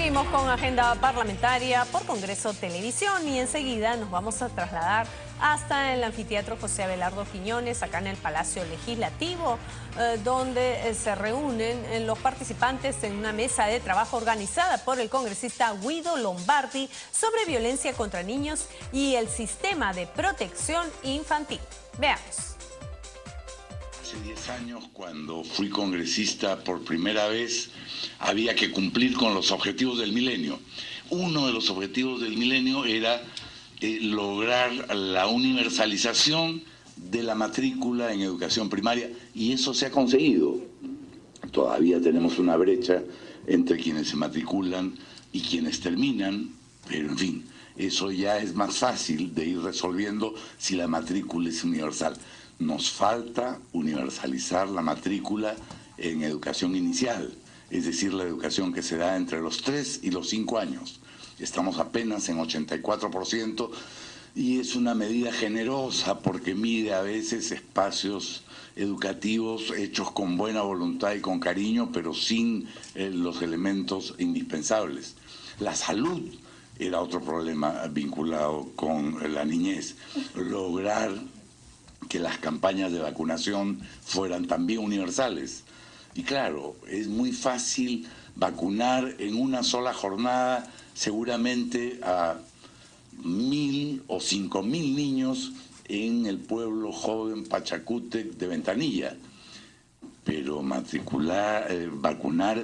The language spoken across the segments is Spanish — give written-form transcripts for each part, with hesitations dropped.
Seguimos con agenda parlamentaria por Congreso Televisión y enseguida nos vamos a trasladar hasta el anfiteatro José Abelardo Quiñones, acá en el Palacio Legislativo, donde se reúnen los participantes en una mesa de trabajo organizada por el congresista Guido Lombardi sobre violencia contra niños y el sistema de protección infantil. Veamos. Hace 10 años, cuando fui congresista por primera vez, había que cumplir con los objetivos del milenio. Uno de los objetivos del milenio era lograr la universalización de la matrícula en educación primaria, y eso se ha conseguido. Todavía tenemos una brecha entre quienes se matriculan y quienes terminan, pero en fin, eso ya es más fácil de ir resolviendo si la matrícula es universal. Nos falta universalizar la matrícula en educación inicial, es decir, la educación que se da entre los 3 y los 5 años. Estamos apenas en 84% y es una medida generosa porque mide a veces espacios educativos hechos con buena voluntad y con cariño, pero sin los elementos indispensables. La salud era otro problema vinculado con la niñez. Lograr que las campañas de vacunación fueran también universales. Y claro, es muy fácil vacunar en una sola jornada seguramente a 1.000 o 5.000 niños en el pueblo joven Pachacútec de Ventanilla. Pero vacunar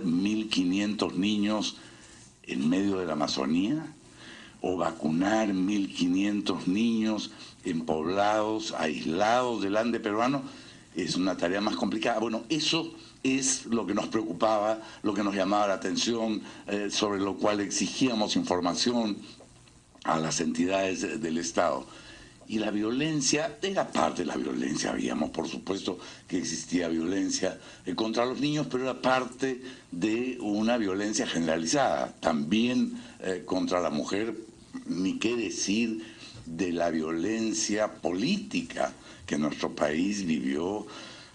1.500 niños en medio de la Amazonía, o vacunar 1.500 niños en poblados aislados del Ande peruano, es una tarea más complicada. Bueno, eso es lo que nos preocupaba, lo que nos llamaba la atención, sobre lo cual exigíamos información a las entidades del Estado. Y la violencia era parte de la violencia. Habíamos, por supuesto, que existía violencia contra los niños, pero era parte de una violencia generalizada, también contra la mujer, ni qué decir de la violencia política que nuestro país vivió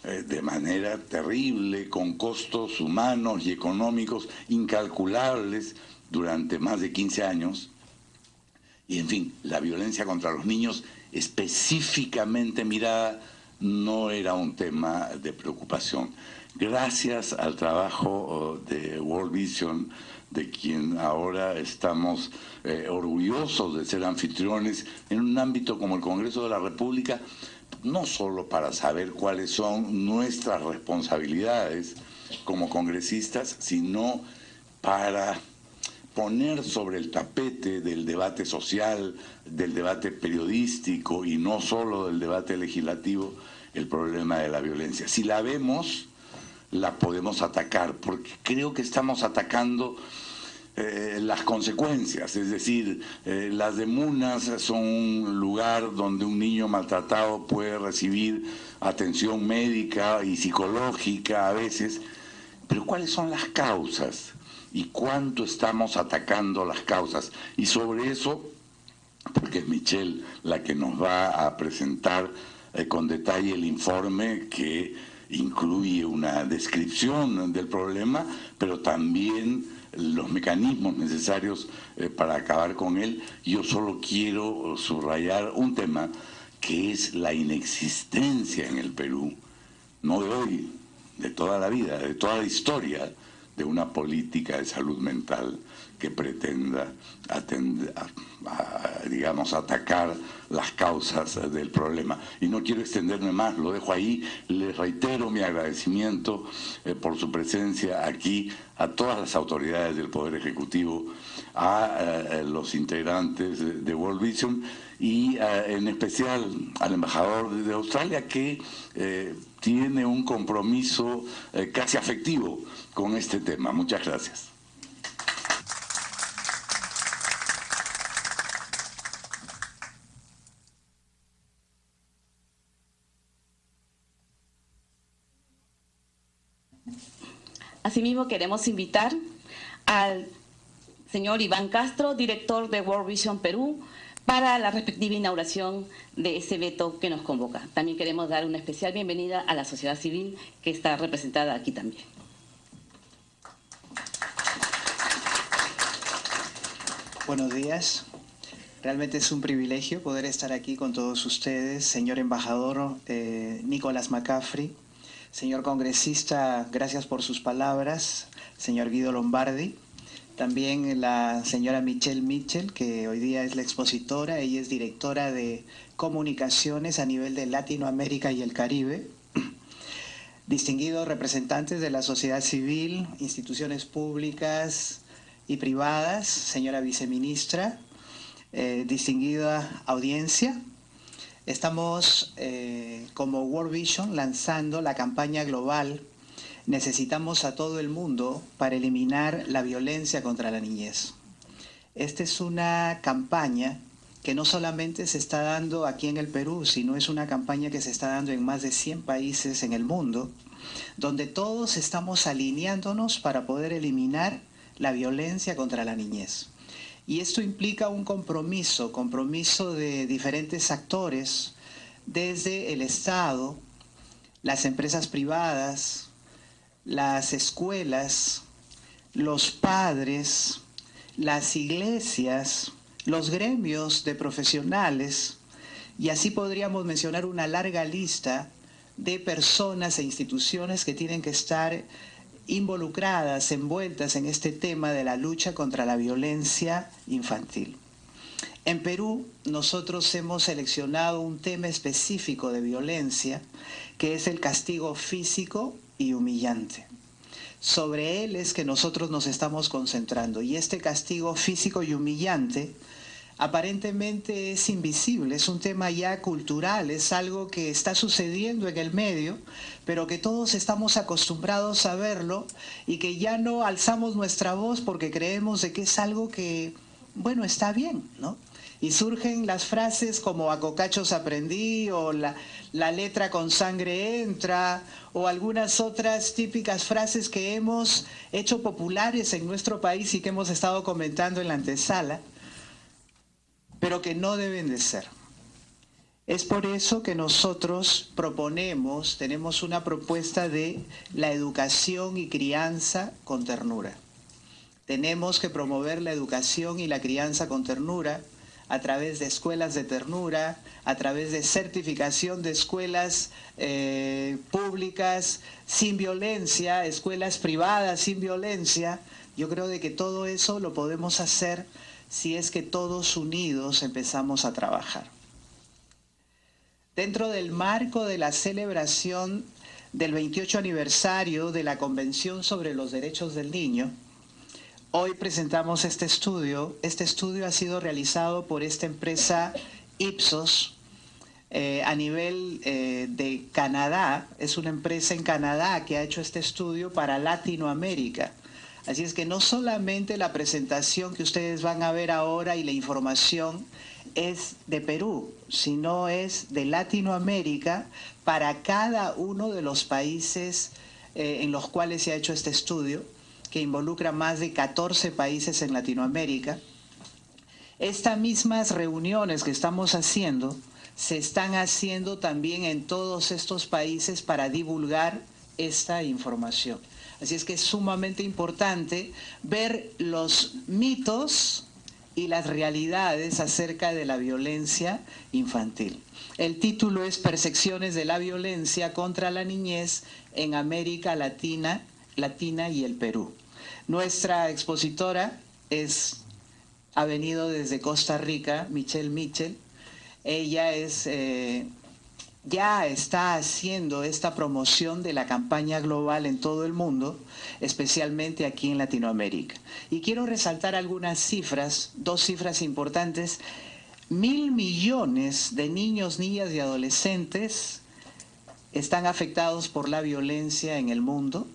de manera terrible, con costos humanos y económicos incalculables durante más de 15 años. Y en fin, la violencia contra los niños específicamente mirada no era un tema de preocupación. Gracias al trabajo de World Vision, de quien ahora estamos orgullosos de ser anfitriones en un ámbito como el Congreso de la República, no solo para saber cuáles son nuestras responsabilidades como congresistas, sino para poner sobre el tapete del debate social, del debate periodístico y no solo del debate legislativo, el problema de la violencia. Si la vemos, la podemos atacar, porque creo que estamos atacando las consecuencias, es decir, las demunas son un lugar donde un niño maltratado puede recibir atención médica y psicológica a veces, pero ¿cuáles son las causas? ¿Y cuánto estamos atacando las causas? Y sobre eso, porque es Michelle la que nos va a presentar con detalle el informe que incluye una descripción del problema, pero también los mecanismos necesarios para acabar con él. Yo solo quiero subrayar un tema que es la inexistencia en el Perú, no de hoy, de toda la vida, de toda la historia, de una política de salud mental que pretenda digamos, atacar las causas del problema. Y no quiero extenderme más, lo dejo ahí. Les reitero mi agradecimiento por su presencia aquí, a todas las autoridades del Poder Ejecutivo, a los integrantes de World Vision y en especial al embajador de Australia, que tiene un compromiso casi afectivo con este tema. Muchas gracias. Asimismo, queremos invitar al señor Iván Castro, director de World Vision Perú, para la respectiva inauguración de ese evento que nos convoca. También queremos dar una especial bienvenida a la sociedad civil que está representada aquí también. Buenos días. Realmente es un privilegio poder estar aquí con todos ustedes, señor embajador Nicolás McCaffrey, señor congresista, gracias por sus palabras, señor Guido Lombardi, también la señora Michelle Mitchell, que hoy día es la expositora, ella es directora de comunicaciones a nivel de Latinoamérica y el Caribe, distinguidos representantes de la sociedad civil, instituciones públicas y privadas, señora viceministra, distinguida audiencia. Estamos como World Vision lanzando la campaña global Necesitamos a todo el mundo para eliminar la violencia contra la niñez. Esta es una campaña que no solamente se está dando aquí en el Perú, sino es una campaña que se está dando en más de 100 países en el mundo, donde todos estamos alineándonos para poder eliminar la violencia contra la niñez. Y esto implica un compromiso de diferentes actores, desde el Estado, las empresas privadas, las escuelas, los padres, las iglesias, los gremios de profesionales, y así podríamos mencionar una larga lista de personas e instituciones que tienen que estar involucradas, envueltas en este tema de la lucha contra la violencia infantil. En Perú, nosotros hemos seleccionado un tema específico de violencia, que es el castigo físico y humillante. Sobre él es que nosotros nos estamos concentrando, y este castigo físico y humillante aparentemente es invisible, es un tema ya cultural, es algo que está sucediendo en el medio, pero que todos estamos acostumbrados a verlo y que ya no alzamos nuestra voz porque creemos de que es algo que, bueno, está bien, ¿no? Y surgen las frases como a cocachos aprendí, o la letra con sangre entra, o algunas otras típicas frases que hemos hecho populares en nuestro país y que hemos estado comentando en la antesala, pero que no deben de ser. Es por eso que nosotros tenemos una propuesta de la educación y crianza con ternura. Tenemos que promover la educación y la crianza con ternura a través de escuelas de ternura, a través de certificación de escuelas públicas sin violencia, escuelas privadas sin violencia. Yo creo de que todo eso lo podemos hacer si es que todos unidos empezamos a trabajar. Dentro del marco de la celebración del 28 aniversario de la Convención sobre los Derechos del Niño, hoy presentamos este estudio. Este estudio ha sido realizado por esta empresa Ipsos a nivel de Canadá. Es una empresa en Canadá que ha hecho este estudio para Latinoamérica. Así es que no solamente la presentación que ustedes van a ver ahora y la información es de Perú, sino es de Latinoamérica para cada uno de los países en los cuales se ha hecho este estudio, que involucra más de 14 países en Latinoamérica. Estas mismas reuniones que estamos haciendo se están haciendo también en todos estos países para divulgar esta información. Así es que es sumamente importante ver los mitos y las realidades acerca de la violencia infantil. El título es Percepciones de la violencia contra la niñez en América Latina y el Perú. Nuestra expositora ha venido desde Costa Rica, Michelle Mitchell. Ella ya está haciendo esta promoción de la campaña global en todo el mundo, especialmente aquí en Latinoamérica. Y quiero resaltar algunas cifras, dos cifras importantes. 1.000 millones de niños, niñas y adolescentes están afectados por la violencia en el mundo.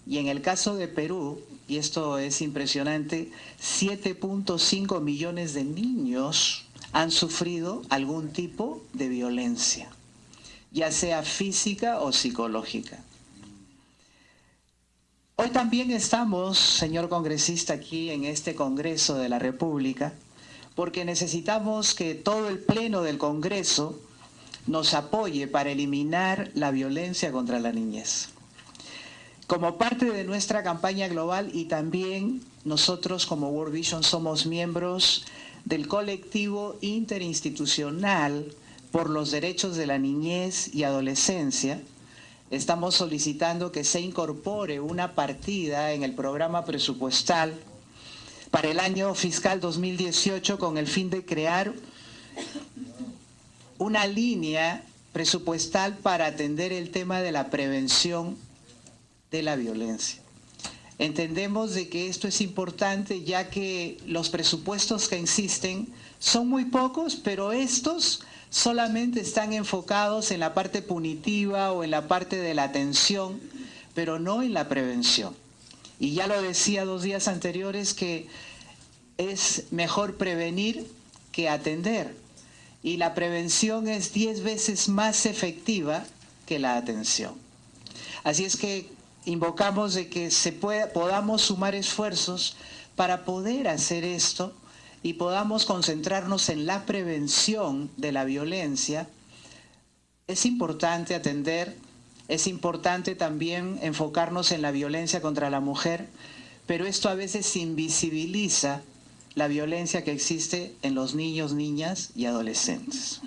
Y en el caso de Perú, y esto es impresionante, 7.5 millones de niños han sufrido algún tipo de violencia, ya sea física o psicológica. Hoy también estamos, señor congresista, aquí en este Congreso de la República, porque necesitamos que todo el Pleno del Congreso nos apoye para eliminar la violencia contra la niñez. Como parte de nuestra campaña global, y también nosotros como World Vision somos miembros del colectivo interinstitucional por los derechos de la niñez y adolescencia, estamos solicitando que se incorpore una partida en el programa presupuestal para el año fiscal 2018 con el fin de crear una línea presupuestal para atender el tema de la prevención de la violencia. Entendemos de que esto es importante ya que los presupuestos que existen son muy pocos, pero estos solamente están enfocados en la parte punitiva o en la parte de la atención, pero no en la prevención. Y ya lo decía 2 días anteriores que es mejor prevenir que atender. Y la prevención es 10 veces más efectiva que la atención. Así es que invocamos de que podamos sumar esfuerzos para poder hacer esto y podamos concentrarnos en la prevención de la violencia. Es importante atender, es importante también enfocarnos en la violencia contra la mujer, pero esto a veces invisibiliza la violencia que existe en los niños, niñas y adolescentes.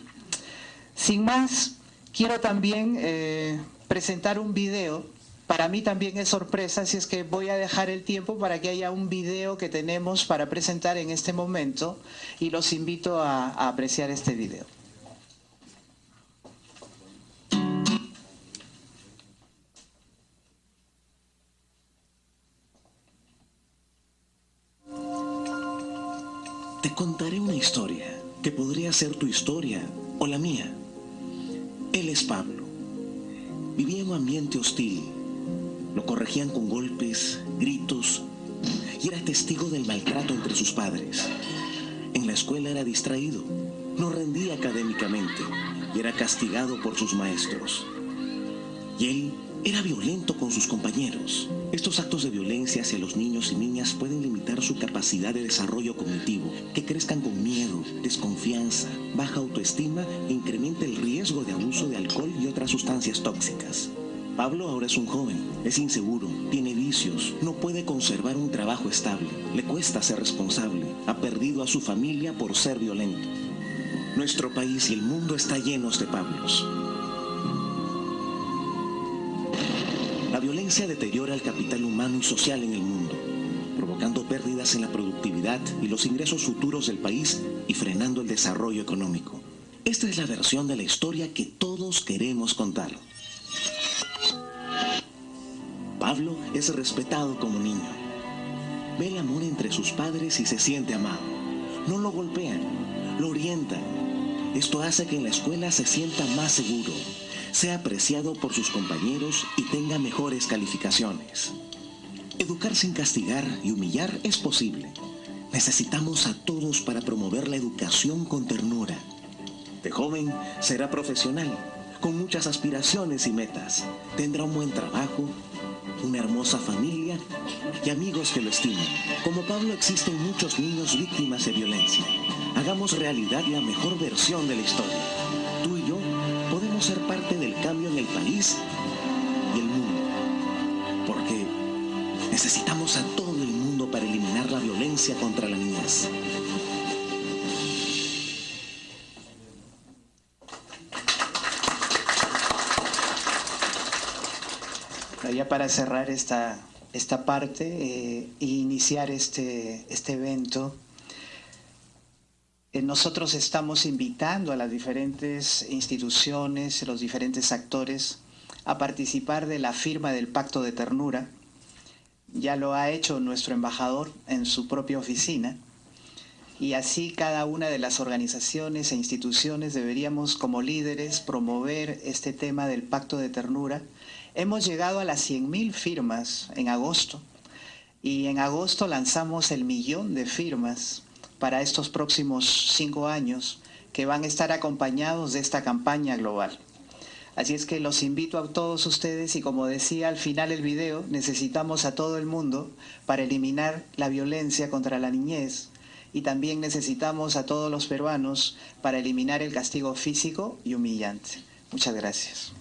Sin más, quiero también presentar un video. Para mí también es sorpresa, así es que voy a dejar el tiempo para que haya un video que tenemos para presentar en este momento y los invito a apreciar este video. Te contaré una historia que podría ser tu historia o la mía. Él es Pablo. Vivía en un ambiente hostil. Lo corregían con golpes, gritos, y era testigo del maltrato entre sus padres. En la escuela era distraído, no rendía académicamente y era castigado por sus maestros. Y él era violento con sus compañeros. Estos actos de violencia hacia los niños y niñas pueden limitar su capacidad de desarrollo cognitivo, que crezcan con miedo, desconfianza, baja autoestima e incrementa el riesgo de abuso de alcohol y otras sustancias tóxicas. Pablo ahora es un joven, es inseguro, tiene vicios, no puede conservar un trabajo estable, le cuesta ser responsable, ha perdido a su familia por ser violento. Nuestro país y el mundo está llenos de Pablos. La violencia deteriora el capital humano y social en el mundo, provocando pérdidas en la productividad y los ingresos futuros del país y frenando el desarrollo económico. Esta es la versión de la historia que todos queremos contar. Pablo es respetado como niño. Ve el amor entre sus padres y se siente amado. No lo golpean, lo orientan. Esto hace que en la escuela se sienta más seguro, sea apreciado por sus compañeros y tenga mejores calificaciones. Educar sin castigar y humillar es posible. Necesitamos a todos para promover la educación con ternura. De joven será profesional, con muchas aspiraciones y metas. Tendrá un buen trabajo, una hermosa familia y amigos que lo estimen. Como Pablo existen muchos niños víctimas de violencia. Hagamos realidad la mejor versión de la historia. Tú y yo podemos ser parte del cambio en el país y el mundo. Porque necesitamos a todo el mundo para eliminar la violencia contra la niñez. Ya para cerrar esta parte e iniciar este evento, nosotros estamos invitando a las diferentes instituciones, los diferentes actores, a participar de la firma del Pacto de Ternura. Ya lo ha hecho nuestro embajador en su propia oficina. Y así cada una de las organizaciones e instituciones deberíamos como líderes promover este tema del Pacto de Ternura. Hemos llegado a las 100.000 firmas en agosto y en agosto lanzamos el 1.000.000 de firmas para estos próximos 5 años que van a estar acompañados de esta campaña global. Así es que los invito a todos ustedes y como decía al final del video, necesitamos a todo el mundo para eliminar la violencia contra la niñez y también necesitamos a todos los peruanos para eliminar el castigo físico y humillante. Muchas gracias.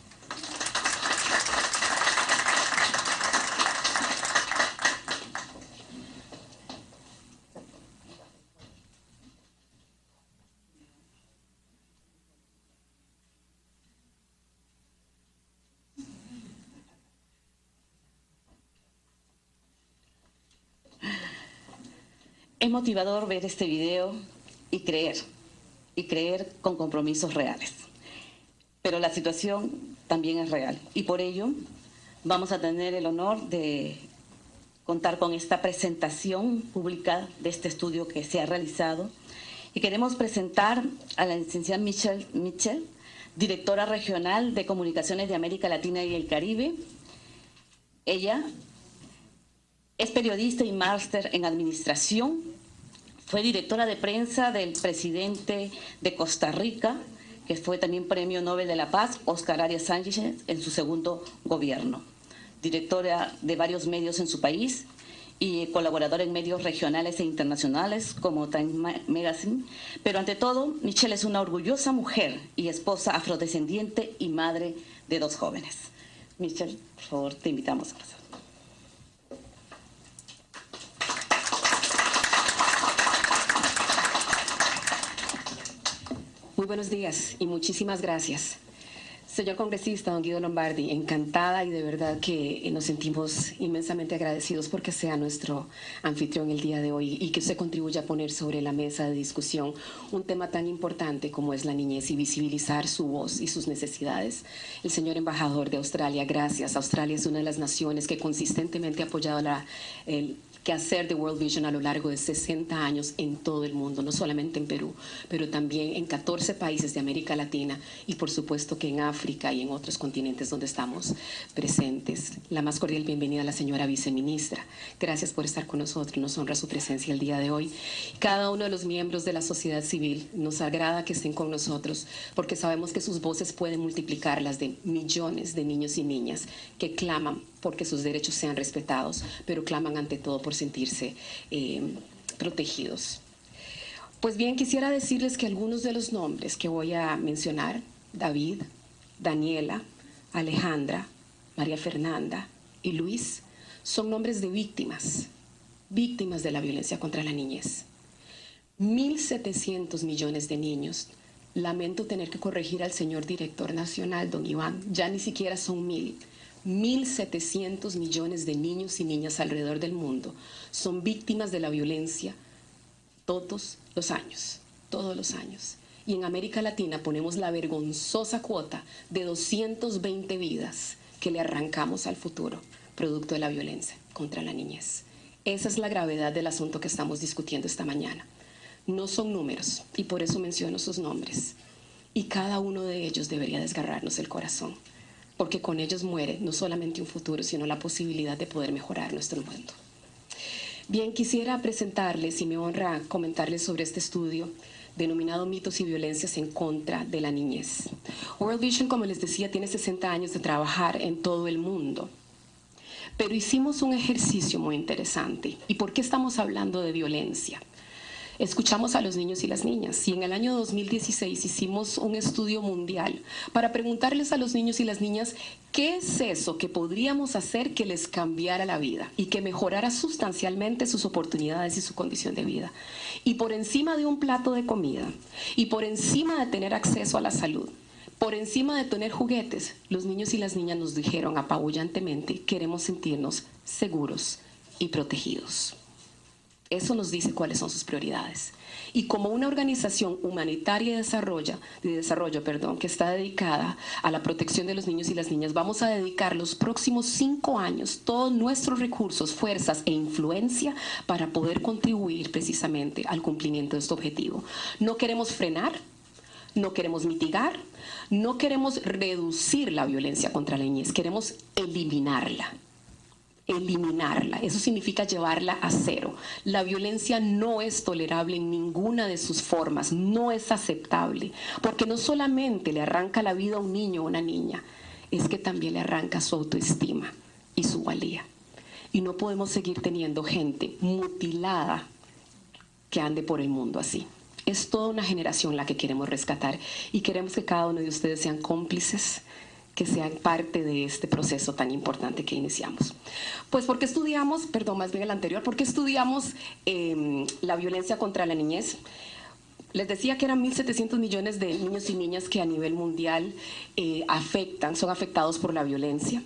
Es motivador ver este video y creer con compromisos reales. Pero la situación también es real y por ello vamos a tener el honor de contar con esta presentación pública de este estudio que se ha realizado y queremos presentar a la licenciada Michelle Mitchell, directora regional de Comunicaciones de América Latina y el Caribe. Ella es periodista y máster en administración, fue directora de prensa del presidente de Costa Rica, que fue también Premio Nobel de la Paz, Oscar Arias Sánchez, en su segundo gobierno. Directora de varios medios en su país y colaboradora en medios regionales e internacionales como Time Magazine. Pero ante todo, Michelle es una orgullosa mujer y esposa afrodescendiente y madre de 2 jóvenes. Michelle, por favor, te invitamos a pasar. Muy buenos días y muchísimas gracias. Señor congresista, don Guido Lombardi, encantada y de verdad que nos sentimos inmensamente agradecidos porque sea nuestro anfitrión el día de hoy y que usted contribuya a poner sobre la mesa de discusión un tema tan importante como es la niñez y visibilizar su voz y sus necesidades. El señor embajador de Australia, gracias. Australia es una de las naciones que consistentemente ha apoyado el quehacer de World Vision a lo largo de 60 años en todo el mundo, no solamente en Perú, pero también en 14 países de América Latina y por supuesto que en África y en otros continentes donde estamos presentes. La más cordial bienvenida a la señora viceministra. Gracias por estar con nosotros, nos honra su presencia el día de hoy. Cada uno de los miembros de la sociedad civil nos agrada que estén con nosotros porque sabemos que sus voces pueden multiplicar las de millones de niños y niñas que claman porque sus derechos sean respetados, pero claman ante todo por sentirse protegidos. Pues bien, quisiera decirles que algunos de los nombres que voy a mencionar, David, Daniela, Alejandra, María Fernanda y Luis, son nombres de víctimas de la violencia contra la niñez. 1.700 millones de niños. Lamento tener que corregir al señor director nacional, don Iván, ya ni siquiera son 1.000. 1.700 millones de niños y niñas alrededor del mundo son víctimas de la violencia todos los años. Y en América Latina ponemos la vergonzosa cuota de 220 vidas que le arrancamos al futuro, producto de la violencia contra la niñez. Esa es la gravedad del asunto que estamos discutiendo esta mañana. No son números, y por eso menciono sus nombres. Y cada uno de ellos debería desgarrarnos el corazón, porque con ellos muere no solamente un futuro, sino la posibilidad de poder mejorar nuestro mundo. Bien, quisiera presentarles y me honra comentarles sobre este estudio denominado Mitos y Violencias en contra de la niñez. World Vision, como les decía, tiene 60 años de trabajar en todo el mundo, pero hicimos un ejercicio muy interesante. ¿Y por qué estamos hablando de violencia? Escuchamos a los niños y las niñas y en el año 2016 hicimos un estudio mundial para preguntarles a los niños y las niñas qué es eso que podríamos hacer que les cambiara la vida y que mejorara sustancialmente sus oportunidades y su condición de vida. Y por encima de un plato de comida y por encima de tener acceso a la salud, por encima de tener juguetes, los niños y las niñas nos dijeron apabullantemente: queremos sentirnos seguros y protegidos. Eso nos dice cuáles son sus prioridades. Y como una organización humanitaria de desarrollo, que está dedicada a la protección de los niños y las niñas, vamos a dedicar los próximos 5 años todos nuestros recursos, fuerzas e influencia para poder contribuir precisamente al cumplimiento de este objetivo. No queremos frenar, no queremos mitigar, no queremos reducir la violencia contra la niñez, queremos eliminarla. Eso significa llevarla a cero. La violencia no es tolerable en ninguna de sus formas, no es aceptable, porque no solamente le arranca la vida a un niño o una niña, es que también le arranca su autoestima y su valía. Y no podemos seguir teniendo gente mutilada que ande por el mundo así. Es toda una generación la que queremos rescatar y queremos que cada uno de ustedes sean cómplices, que sean parte de este proceso tan importante que iniciamos. Pues porque estudiamos, más bien el anterior, porque estudiamos la violencia contra la niñez. Les decía que eran 1.700 millones de niños y niñas que a nivel mundial son afectados por la violencia.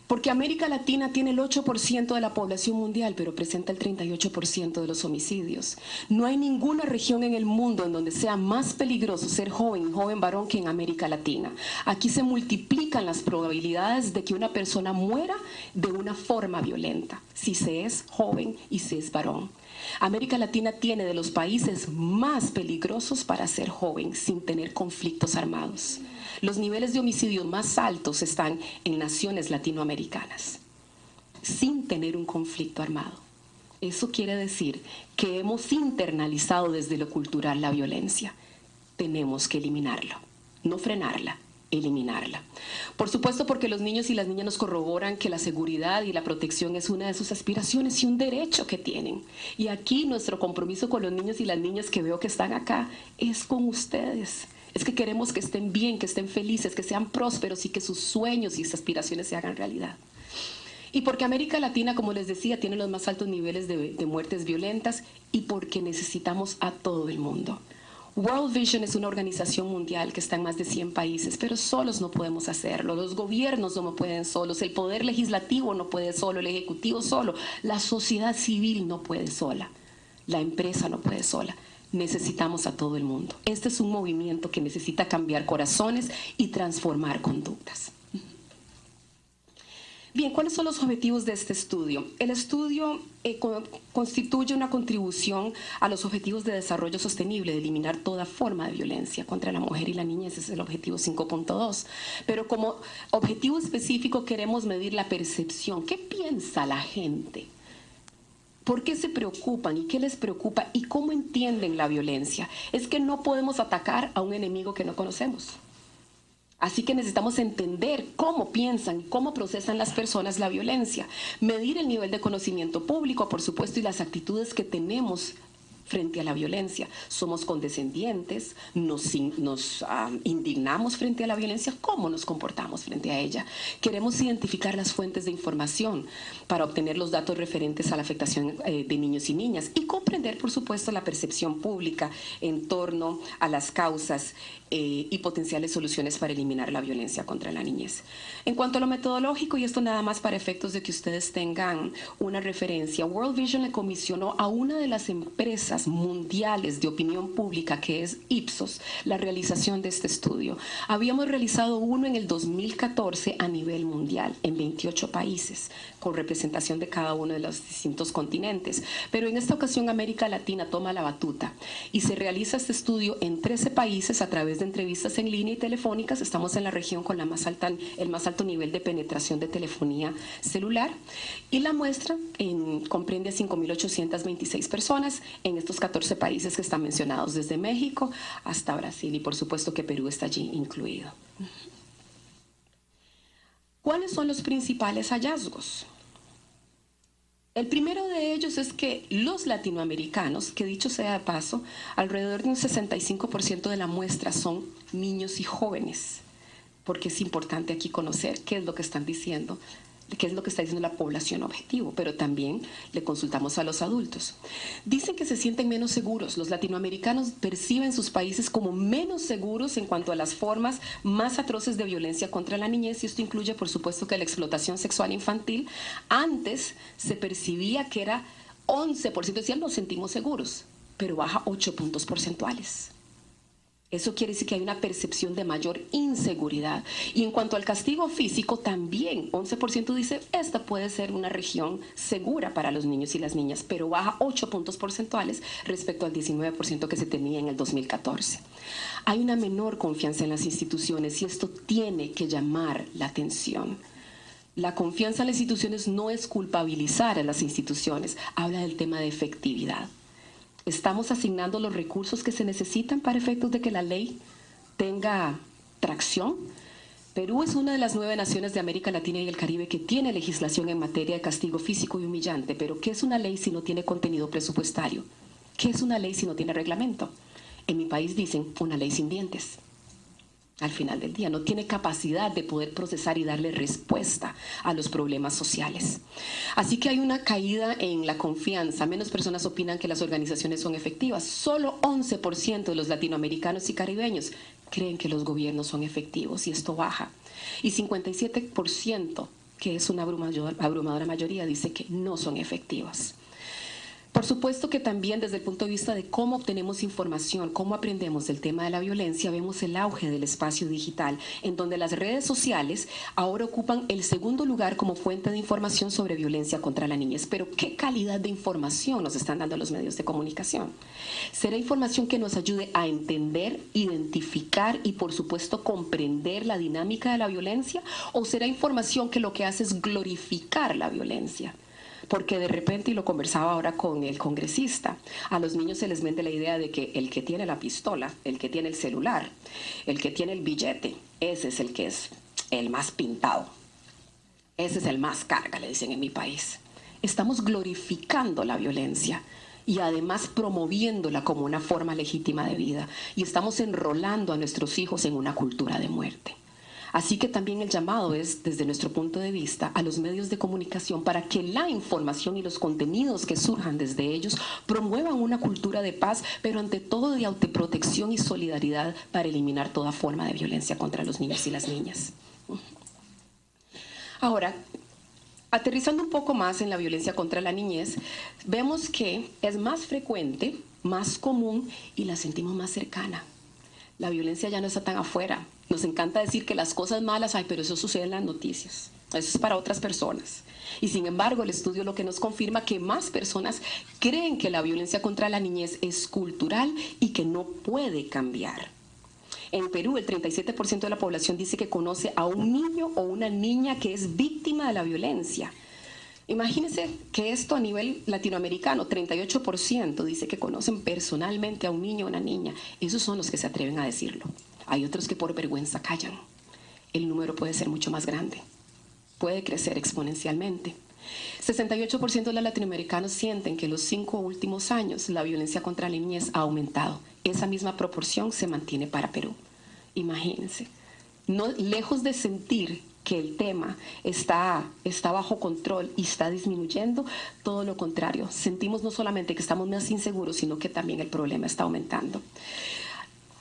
Porque América Latina tiene el 8% de la población mundial, pero presenta el 38% de los homicidios. No hay ninguna región en el mundo en donde sea más peligroso ser joven varón que en América Latina. Aquí se multiplican las probabilidades de que una persona muera de una forma violenta, si se es joven y se es varón. América Latina tiene de los países más peligrosos para ser joven sin tener conflictos armados. Los niveles de homicidio más altos están en naciones latinoamericanas, sin tener un conflicto armado. Eso quiere decir que hemos internalizado desde lo cultural la violencia. Tenemos que eliminarlo, no frenarla, eliminarla. Por supuesto, porque los niños y las niñas nos corroboran que la seguridad y la protección es una de sus aspiraciones y un derecho que tienen. Y aquí nuestro compromiso con los niños y las niñas que veo que están acá es con ustedes. Es que queremos que estén bien, que estén felices, que sean prósperos y que sus sueños y sus aspiraciones se hagan realidad. Y porque América Latina, como les decía, tiene los más altos niveles de muertes violentas y porque necesitamos a todo el mundo. World Vision es una organización mundial que está en más de 100 países, pero solos no podemos hacerlo. Los gobiernos no pueden solos, el poder legislativo no puede solo, el ejecutivo solo, la sociedad civil no puede sola, la empresa no puede sola. Necesitamos a todo el mundo. Este es un movimiento que necesita cambiar corazones y transformar conductas. Bien, ¿cuáles son los objetivos de este estudio? El estudio constituye una contribución a los objetivos de desarrollo sostenible, de eliminar toda forma de violencia contra la mujer y la niñez, ese es el objetivo 5.2. Pero como objetivo específico queremos medir la percepción. ¿Qué piensa la gente? ¿Por qué se preocupan y qué les preocupa y cómo entienden la violencia? Es que no podemos atacar a un enemigo que no conocemos. Así que necesitamos entender cómo piensan, cómo procesan las personas la violencia, medir el nivel de conocimiento público, por supuesto, y las actitudes que tenemos frente a la violencia. Somos condescendientes, nos indignamos frente a la violencia, ¿cómo nos comportamos frente a ella? Queremos identificar las fuentes de información para obtener los datos referentes a la afectación de niños y niñas y comprender, por supuesto, la percepción pública en torno a las causas y potenciales soluciones para eliminar la violencia contra la niñez. En cuanto a lo metodológico, y esto nada más para efectos de que ustedes tengan una referencia, World Vision le comisionó a una de las empresas mundiales de opinión pública, que es Ipsos, la realización de este estudio. Habíamos realizado uno en el 2014 a nivel mundial, en 28 países, con representación de cada uno de los distintos continentes. Pero en esta ocasión América Latina toma la batuta y se realiza este estudio en 13 países a través de entrevistas en línea y telefónicas. Estamos en la región con el más alto nivel de penetración de telefonía celular y la muestra comprende a 5.826 personas en estos 14 países que están mencionados, desde México hasta Brasil, y por supuesto que Perú está allí incluido. ¿Cuáles son los principales hallazgos? El primero de ellos es que los latinoamericanos, que dicho sea de paso, alrededor de un 65% de la muestra son niños y jóvenes, porque es importante aquí conocer qué es lo que están diciendo, qué es lo que está diciendo la población objetivo, pero también le consultamos a los adultos. Dicen que se sienten menos seguros. Los latinoamericanos perciben sus países como menos seguros en cuanto a las formas más atroces de violencia contra la niñez, y esto incluye, por supuesto, que la explotación sexual infantil antes se percibía que era 11%, decían nos sentimos seguros, pero baja 8 puntos porcentuales. Eso quiere decir que hay una percepción de mayor inseguridad. Y en cuanto al castigo físico, también 11% dice esta puede ser una región segura para los niños y las niñas, pero baja 8 puntos porcentuales respecto al 19% que se tenía en el 2014. Hay una menor confianza en las instituciones y esto tiene que llamar la atención. La confianza en las instituciones no es culpabilizar a las instituciones, habla del tema de efectividad. ¿Estamos asignando los recursos que se necesitan para efectos de que la ley tenga tracción? Perú es una de las 9 naciones de América Latina y el Caribe que tiene legislación en materia de castigo físico y humillante, pero ¿qué es una ley si no tiene contenido presupuestario? ¿Qué es una ley si no tiene reglamento? En mi país dicen una ley sin dientes. Al final del día, no tiene capacidad de poder procesar y darle respuesta a los problemas sociales. Así que hay una caída en la confianza. Menos personas opinan que las organizaciones son efectivas. Solo 11% de los latinoamericanos y caribeños creen que los gobiernos son efectivos y esto baja. Y 57% que es una abrumadora mayoría, dice que no son efectivas. Por supuesto que también desde el punto de vista de cómo obtenemos información, cómo aprendemos del tema de la violencia, vemos el auge del espacio digital, en donde las redes sociales ahora ocupan el segundo lugar como fuente de información sobre violencia contra la niñez. Pero ¿qué calidad de información nos están dando los medios de comunicación? ¿Será información que nos ayude a entender, identificar y por supuesto comprender la dinámica de la violencia? ¿O será información que lo que hace es glorificar la violencia? Porque de repente, y lo conversaba ahora con el congresista, a los niños se les vende la idea de que el que tiene la pistola, el que tiene el celular, el que tiene el billete, ese es el que es el más pintado. Ese es el más carga, le dicen en mi país. Estamos glorificando la violencia y además promoviéndola como una forma legítima de vida. Y estamos enrolando a nuestros hijos en una cultura de muerte. Así que también el llamado es, desde nuestro punto de vista, a los medios de comunicación para que la información y los contenidos que surjan desde ellos promuevan una cultura de paz, pero ante todo de autoprotección y solidaridad para eliminar toda forma de violencia contra los niños y las niñas. Ahora, aterrizando un poco más en la violencia contra la niñez, vemos que es más frecuente, más común y la sentimos más cercana. La violencia ya no está tan afuera. Nos encanta decir que las cosas malas hay, pero eso sucede en las noticias. Eso es para otras personas. Y sin embargo, el estudio lo que nos confirma que más personas creen que la violencia contra la niñez es cultural y que no puede cambiar. En Perú, el 37% de la población dice que conoce a un niño o una niña que es víctima de la violencia. Imagínense que esto a nivel latinoamericano, 38% dice que conocen personalmente a un niño o una niña. Esos son los que se atreven a decirlo. Hay otros que por vergüenza callan. El número puede ser mucho más grande. Puede crecer exponencialmente. 68% de los latinoamericanos sienten que en los 5 últimos años la violencia contra la niñez ha aumentado. Esa misma proporción se mantiene para Perú. Imagínense. No, lejos de sentir que el tema está bajo control y está disminuyendo, todo lo contrario. Sentimos no solamente que estamos más inseguros, sino que también el problema está aumentando.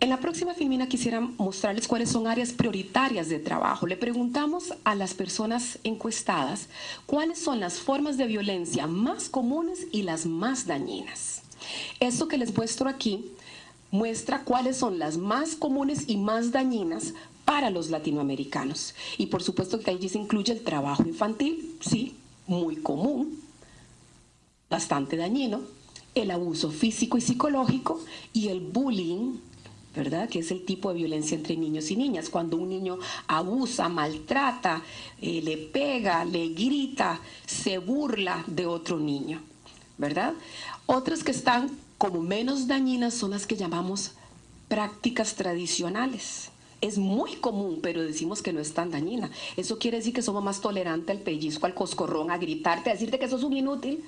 En la próxima filmina quisiera mostrarles cuáles son áreas prioritarias de trabajo. Le preguntamos a las personas encuestadas cuáles son las formas de violencia más comunes y las más dañinas. Esto que les muestro aquí muestra cuáles son las más comunes y más dañinas para los latinoamericanos. Y por supuesto que allí se incluye el trabajo infantil, sí, muy común, bastante dañino, el abuso físico y psicológico y el bullying, ¿verdad? Que es el tipo de violencia entre niños y niñas, cuando un niño abusa, maltrata, le pega, le grita, se burla de otro niño, ¿verdad? Otras que están como menos dañinas son las que llamamos prácticas tradicionales. Es muy común, pero decimos que no es tan dañina. Eso quiere decir que somos más tolerantes al pellizco, al coscorrón, a gritarte, a decirte que sos un inútil.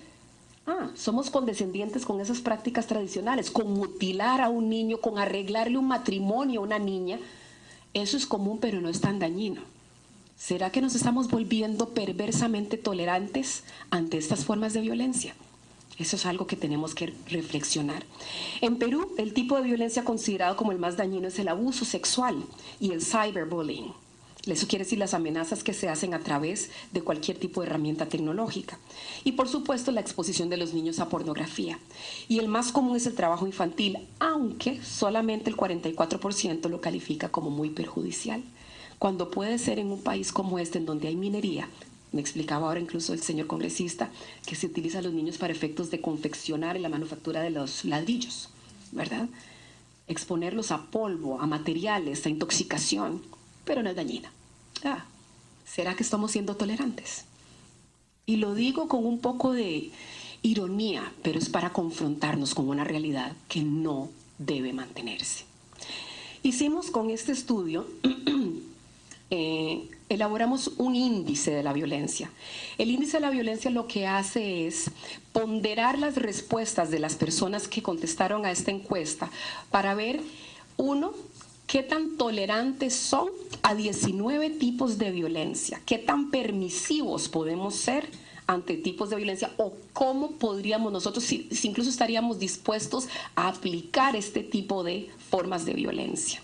Somos condescendientes con esas prácticas tradicionales, con mutilar a un niño, con arreglarle un matrimonio a una niña. Eso es común, pero no es tan dañino. ¿Será que nos estamos volviendo perversamente tolerantes ante estas formas de violencia? Eso es algo que tenemos que reflexionar. En Perú, el tipo de violencia considerado como el más dañino es el abuso sexual y el cyberbullying. Eso quiere decir las amenazas que se hacen a través de cualquier tipo de herramienta tecnológica. Y por supuesto la exposición de los niños a pornografía. Y el más común es el trabajo infantil, aunque solamente el 44% lo califica como muy perjudicial. Cuando puede ser en un país como este, en donde hay minería, me explicaba ahora incluso el señor congresista, que se utiliza a los niños para efectos de confeccionar en la manufactura de los ladrillos, ¿verdad? Exponerlos a polvo, a materiales, a intoxicación, pero no es dañina. ¿Será que estamos siendo tolerantes? Y lo digo con un poco de ironía, pero es para confrontarnos con una realidad que no debe mantenerse. Hicimos con este estudio, elaboramos un índice de la violencia. El índice de la violencia lo que hace es ponderar las respuestas de las personas que contestaron a esta encuesta para ver, uno, qué tan tolerantes son a 19 tipos de violencia, qué tan permisivos podemos ser ante tipos de violencia o cómo podríamos nosotros, si incluso estaríamos dispuestos a aplicar este tipo de formas de violencia.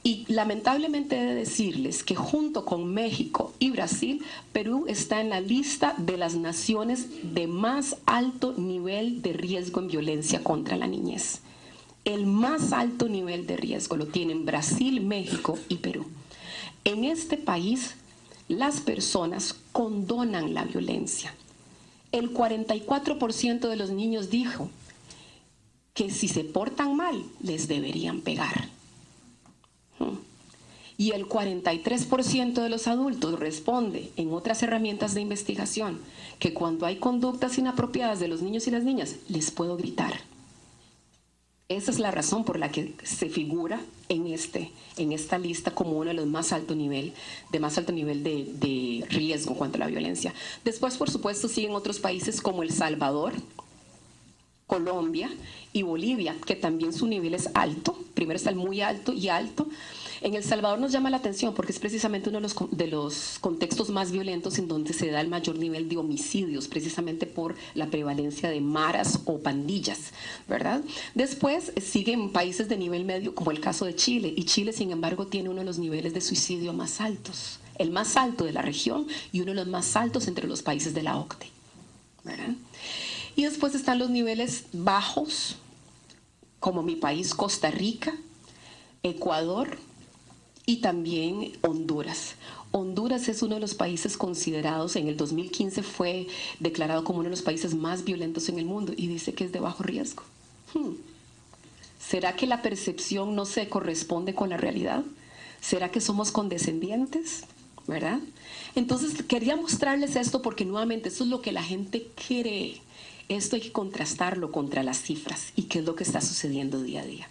Y lamentablemente he de decirles que junto con México y Brasil, Perú está en la lista de las naciones de más alto nivel de riesgo en violencia contra la niñez. El más alto nivel de riesgo lo tienen Brasil, México y Perú. En este país, las personas condonan la violencia. El 44% de los niños dijo que si se portan mal, les deberían pegar. Y el 43% de los adultos responde en otras herramientas de investigación que cuando hay conductas inapropiadas de los niños y las niñas, les puedo gritar. Esa es la razón por la que se figura en esta lista como uno de los más alto nivel de riesgo contra la violencia. Después, por supuesto, siguen otros países como El Salvador, Colombia y Bolivia, que también su nivel es alto. Primero está el muy alto y alto. En El Salvador nos llama la atención porque es precisamente uno de los contextos más violentos en donde se da el mayor nivel de homicidios, precisamente por la prevalencia de maras o pandillas, ¿verdad? Después siguen países de nivel medio, como el caso de Chile, y Chile, sin embargo, tiene uno de los niveles de suicidio más altos, el más alto de la región y uno de los más altos entre los países de la OCDE, ¿verdad? Y después están los niveles bajos, como mi país, Costa Rica, Ecuador y también Honduras. Honduras es uno de los países considerados, en el 2015 fue declarado como uno de los países más violentos en el mundo y dice que es de bajo riesgo. ¿Será que la percepción no se corresponde con la realidad? ¿Será que somos condescendientes? ¿Verdad? Entonces quería mostrarles esto porque nuevamente eso es lo que la gente cree. Esto hay que contrastarlo contra las cifras y qué es lo que está sucediendo día a día.